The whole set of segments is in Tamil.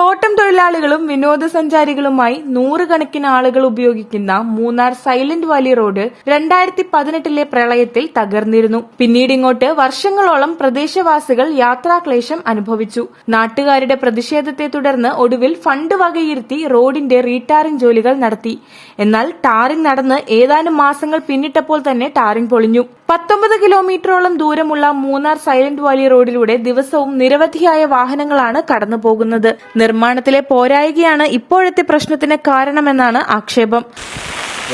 തോട്ടം തൊഴിലാളികളും വിനോദസഞ്ചാരികളുമായി നൂറുകണക്കിന് ആളുകൾ ഉപയോഗിക്കുന്ന മൂന്നാർ സൈലന്റ് വാലി റോഡ് 2018 പ്രളയത്തിൽ തകർന്നിരുന്നു. പിന്നീട് ഇങ്ങോട്ട് വർഷങ്ങളോളം പ്രദേശവാസികൾ യാത്രാക്ലേശം അനുഭവിച്ചു. നാട്ടുകാരുടെ പ്രതിഷേധത്തെ തുടർന്ന് ഒടുവിൽ ഫണ്ട് വകയിരുത്തി റോഡിന്റെ റീടാറിംഗ് ജോലികൾ നടത്തി. എന്നാൽ ടാറിംഗ് നടന്ന് ഏതാനും മാസങ്ങൾ പിന്നിട്ടപ്പോൾ തന്നെ ടാറിംഗ് പൊളിഞ്ഞു. 19 കിലോമീറ്ററോളം ദൂരമുള്ള മൂന്നാർ സൈലന്റ് വാലി റോഡിലൂടെ ദിവസവും നിരവധിയായ വാഹനങ്ങളാണ് കടന്നുപോകുന്നത്. നിർമ്മാണത്തിലെ പോരായ്കയാണ് ഇപ്പോഴത്തെ പ്രശ്നത്തിന് കാരണമെന്നാണ് ആക്ഷേപം.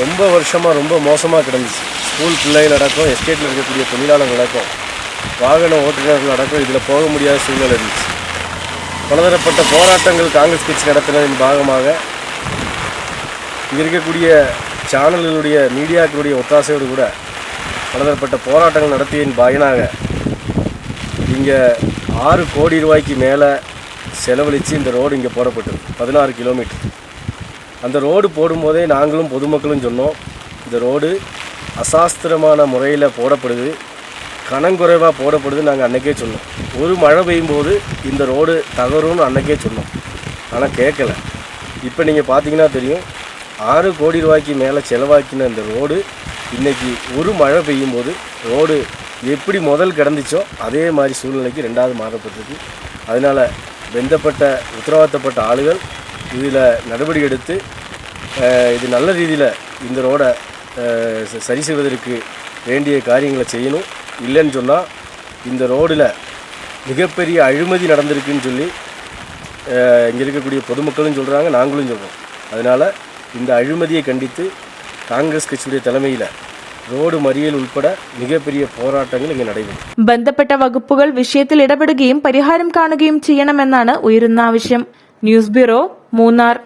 ரொம்ப வருஷமாக ரொம்ப மோசமாக கிடந்துச்சு. ஸ்கூல் பிள்ளைகள் அடக்கம், எஸ்டேட்டில் இருக்கக்கூடிய தொழிலாளர்கள் அடக்கம், வாகன ஓட்டுநர்கள் அடக்கம் இதில் போக முடியாத சூழ்நிலை இருந்துச்சு. பலதரப்பட்ட போராட்டங்கள் காங்கிரஸ் கட்சி நடத்தினதின் பாகமாக இங்கே இருக்கக்கூடிய சேனல்களுடைய மீடியாக்களுடைய ஒத்தாசையோடு கூட பலதரப்பட்ட போராட்டங்கள் நடத்தியதின் பயனாக இங்கே 6 கோடி ரூபாய்க்கு மேலே செலவழித்து இந்த ரோடு இங்கே போடப்பட்டது. 16 கிலோமீட்டர். அந்த ரோடு போடும்போதே நாங்களும் பொதுமக்களும் சொன்னோம், இந்த ரோடு அசாஸ்திரமான முறையில் போடப்படுது, கனங்குறைவாக போடப்படுது. நாங்கள் அன்றைக்கே சொன்னோம். ஒரு மழை பெய்யும்போது இந்த ரோடு தகரும்னு அன்றைக்கே சொன்னோம். ஆனால் கேட்கலை. இப்போ நீங்கள் பார்த்தீங்கன்னா தெரியும், 6 கோடி ரூபாய்க்கு மேலே செலவாக்கின இந்த ரோடு இன்றைக்கி ஒரு மழை பெய்யும்போது ரோடு எப்படி முதல் கிடந்துச்சோ அதே மாதிரி சூழ்நிலைக்கு 2வது மாறப்பட்டிருக்கு. அதனால் வெந்தப்பட்ட உத்தரவாதப்பட்ட ஆளுகள் இதில் நடவடிக்கை எடுத்து இது நல்ல ரீதியில் இந்த ரோடை சரி செய்வதற்கு வேண்டிய காரியங்களை செய்யணும். இல்லைன்னு சொன்னால் இந்த ரோடில் மிகப்பெரிய அழிமதி நடந்திருக்குன்னு சொல்லி இங்கே இருக்கக்கூடிய பொதுமக்களும் சொல்கிறாங்க, நாங்களும் சொல்கிறோம். அதனால் இந்த அழிமதியை கண்டித்து காங்கிரஸ் கட்சியுடைய தலைமையில் റോഡ് മറിയൽ ഉൾപ്പെടെ മികപ്പെരിയ പോരാട്ടങ്ങൾ ഇങ്ങനെ നടക്കും. ബന്ധപ്പെട്ട വകുപ്പുകൾ വിഷയത്തിൽ ഇടപെടുകയും പരിഹാരം കാണുകയും ചെയ്യണമെന്നാണ് ഉയരുന്ന ആവശ്യം. News bureau, Munnar.